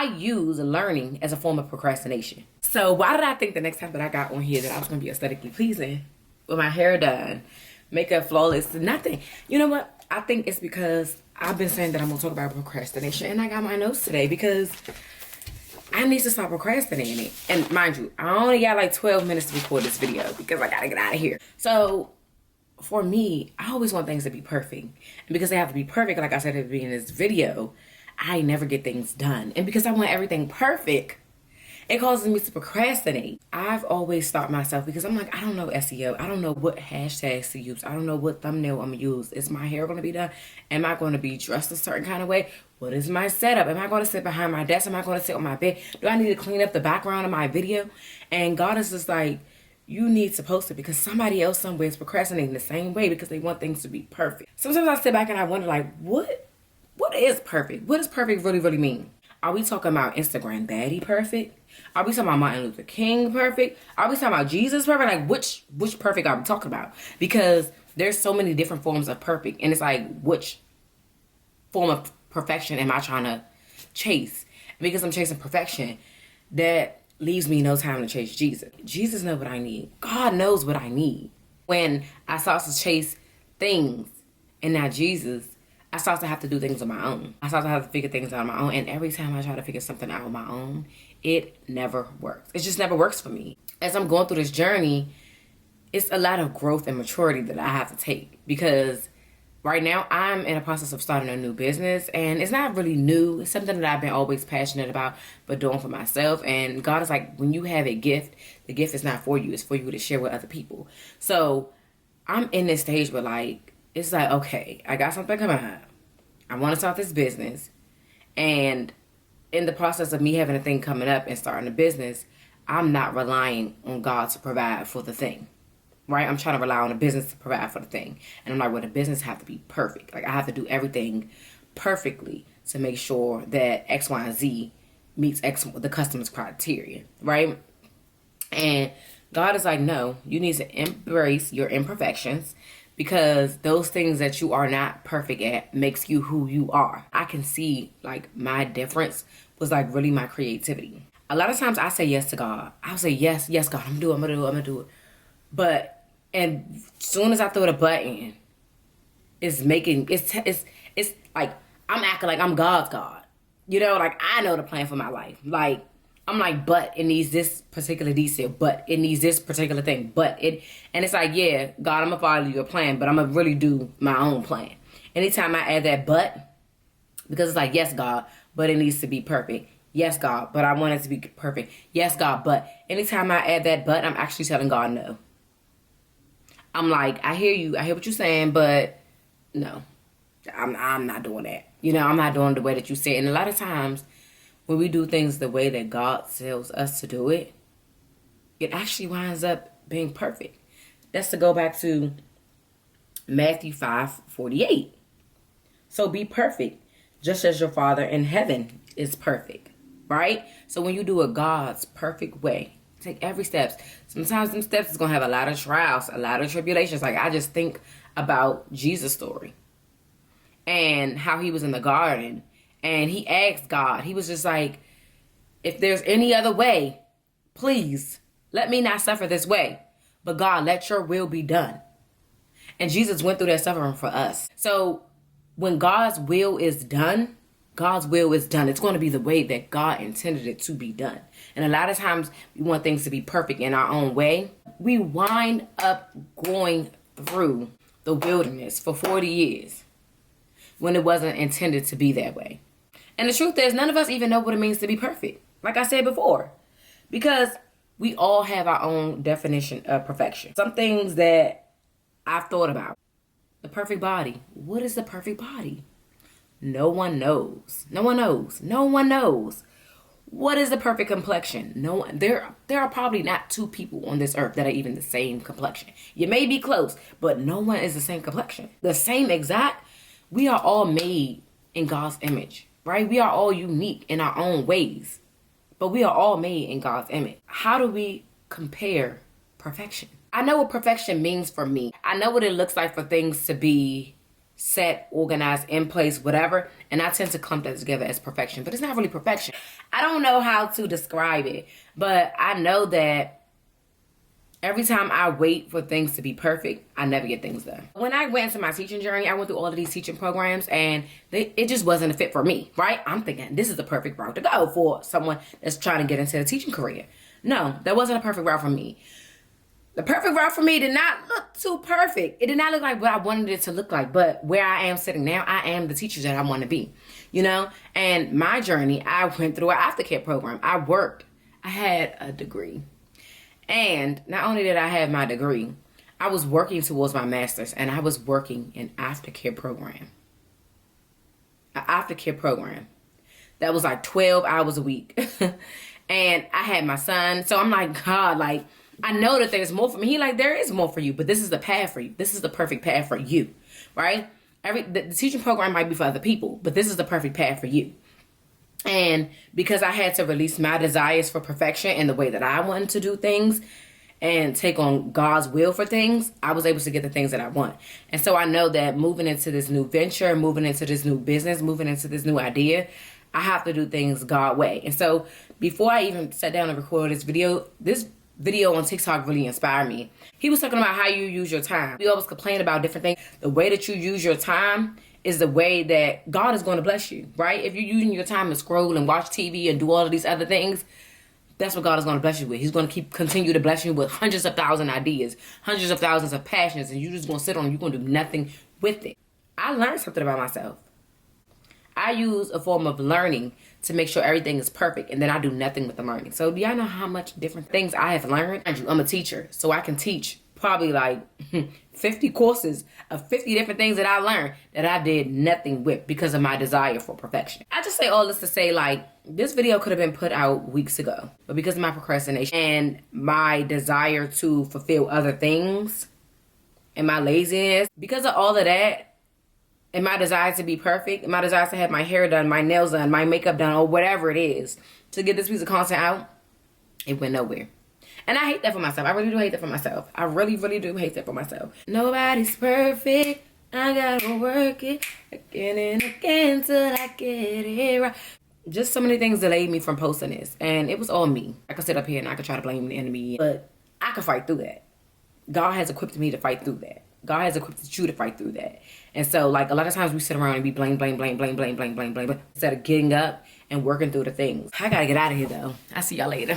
use learning as a form of procrastination. So why did I think the next time that I got on here that I was going to be aesthetically pleasing with my hair done, makeup flawless, nothing? You know what? I think it's because I've been saying that I'm going to talk about procrastination, and I got my notes today because I need to stop procrastinating. And mind you, I only got like 12 minutes to record this video because I got to get out of here. So for me, I always want things to be perfect. And because they have to be perfect, like I said at the beginning of this video, I never get things done. And because I want everything perfect, it causes me to procrastinate. I've always stopped myself because I'm like, I don't know SEO. I don't know what hashtags to use. I don't know what thumbnail I'm gonna use. Is my hair gonna be done? Am I gonna be dressed a certain kind of way? What is my setup? Am I gonna sit behind my desk? Am I gonna sit on my bed? Do I need to clean up the background of my video? And God is just like, you need to post it because somebody else somewhere is procrastinating the same way because they want things to be perfect. Sometimes I sit back and I wonder, like, what is perfect? What does perfect really, really mean? Are we talking about Instagram baddie perfect? Are we talking about Martin Luther King perfect? Are we talking about Jesus perfect? Like, which perfect are we talking about? Because there's so many different forms of perfect. And it's like, which form of perfection am I trying to chase? And because I'm chasing perfection, that leaves me no time to chase Jesus. Jesus knows what I need. God knows what I need. When I start to chase things and not Jesus, I start to have to do things on my own. I start to have to figure things out on my own. And every time I try to figure something out on my own, it never works. It just never works for me. As I'm going through this journey, it's a lot of growth and maturity that I have to take. Because right now, I'm in a process of starting a new business. And it's not really new. It's something that I've been always passionate about, but doing for myself. And God is like, when you have a gift, the gift is not for you. It's for you to share with other people. So I'm in this stage where, like, it's like, okay, I got something coming up. I want to start this business. And in the process of me having a thing coming up and starting a business, I'm not relying on God to provide for the thing, right? I'm trying to rely on the business to provide for the thing. And I'm like, well, the business have to be perfect. Like, I have to do everything perfectly to make sure that X, Y, and Z meets the customer's criteria, right? And God is like, no, you need to embrace your imperfections, because those things that you are not perfect at makes you who you are. I can see, like, my difference was, like, really my creativity. A lot of times I say yes to God. I'll say, yes, God, I'm gonna do it. But, and soon as I throw the button, it's like, I'm acting like I'm God's God. You know, like, I know the plan for my life. Like, I'm like, but it needs this particular detail, but it needs this particular thing, and it's like, yeah, God, I'm gonna follow your plan, but I'm gonna really do my own plan. Anytime I add that but, because it's like, yes, God, but it needs to be perfect. Yes, God, but I want it to be perfect. Yes, God, but anytime I add that but, I'm actually telling God no. I'm like, I hear you, I hear what you're saying, but no, I'm not doing that. You know, I'm not doing it the way that you say. And a lot of times, when we do things the way that God tells us to do it, it actually winds up being perfect. That's to go back to Matthew 5:48. So be perfect, just as your Father in heaven is perfect, right? So when you do it God's perfect way, take every step. Sometimes them steps is going to have a lot of trials, a lot of tribulations. Like, I just think about Jesus' story and how he was in the garden. And he asked God, he was just like, if there's any other way, please let me not suffer this way. But God, let your will be done. And Jesus went through that suffering for us. So when God's will is done, God's will is done. It's going to be the way that God intended it to be done. And a lot of times we want things to be perfect in our own way. We wind up going through the wilderness for 40 years when it wasn't intended to be that way. And the truth is, none of us even know what it means to be perfect. Like I said before, because we all have our own definition of perfection. Some things that I've thought about. The perfect body. What is the perfect body? No one knows. No one knows. No one knows. What is the perfect complexion? No one. There are probably not two people on this earth that are even the same complexion. You may be close, but no one is the same complexion. The same exact. We are all made in God's image. Right? We are all unique in our own ways, but we are all made in God's image. How do we compare perfection? I know what perfection means for me. I know what it looks like for things to be set, organized, in place, whatever. And I tend to clump that together as perfection, but it's not really perfection. I don't know how to describe it, but I know that every time I wait for things to be perfect, I never get things done. When I went into my teaching journey, I went through all of these teaching programs, and it just wasn't a fit for me, right? I'm thinking this is the perfect route to go for someone that's trying to get into the teaching career. No, that wasn't a perfect route for me. The perfect route for me did not look too perfect. It did not look like what I wanted it to look like. But where I am sitting now, I am the teacher that I want to be, you know? And my journey, I went through an aftercare program. I worked. I had a degree. And not only did I have my degree, I was working towards my master's, and I was working an aftercare program. An aftercare program. That was like 12 hours a week. And I had my son. So I'm like, God, like, I know that there's more for me. He like, there is more for you, but this is the path for you. This is the perfect path for you, right? The teaching program might be for other people, but this is the perfect path for you. And because I had to release my desires for perfection and the way that I wanted to do things and take on God's will for things, I was able to get the things that I want. And so I know that moving into this new venture, moving into this new business, moving into this new idea, I have to do things God's way. And so before I even sat down and recorded this video on TikTok really inspired me. He was talking about how you use your time. We always complain about different things. The way that you use your time is the way that God is going to bless you, right? If you're using your time to scroll and watch TV and do all of these other things, that's what God is going to bless you with. He's going to continue to bless you with hundreds of thousands of ideas, hundreds of thousands of passions, and you're just going to sit on it. You're going to do nothing with it. I learned something about myself. I use a form of learning to make sure everything is perfect, and then I do nothing with the learning. So do y'all know how much different things I have learned? I'm a teacher, so I can teach probably like 50 courses of 50 different things that I learned that I did nothing with because of my desire for perfection. I just say all this to say, like, this video could have been put out weeks ago, but because of my procrastination and my desire to fulfill other things and my laziness, because of all of that, and my desire to be perfect, my desire to have my hair done, my nails done, my makeup done, or whatever it is, to get this piece of content out, it went nowhere. And I hate that for myself. I really do hate that for myself. I really, really do hate that for myself. Nobody's perfect. I gotta work it again and again till I get it right. Just so many things delayed me from posting this. And it was all me. I could sit up here and I could try to blame the enemy. But I could fight through that. God has equipped me to fight through that. God has equipped you to fight through that. And so, like, a lot of times we sit around and we blame. Instead of getting up and working through the things. I gotta get out of here, though. I'll see y'all later.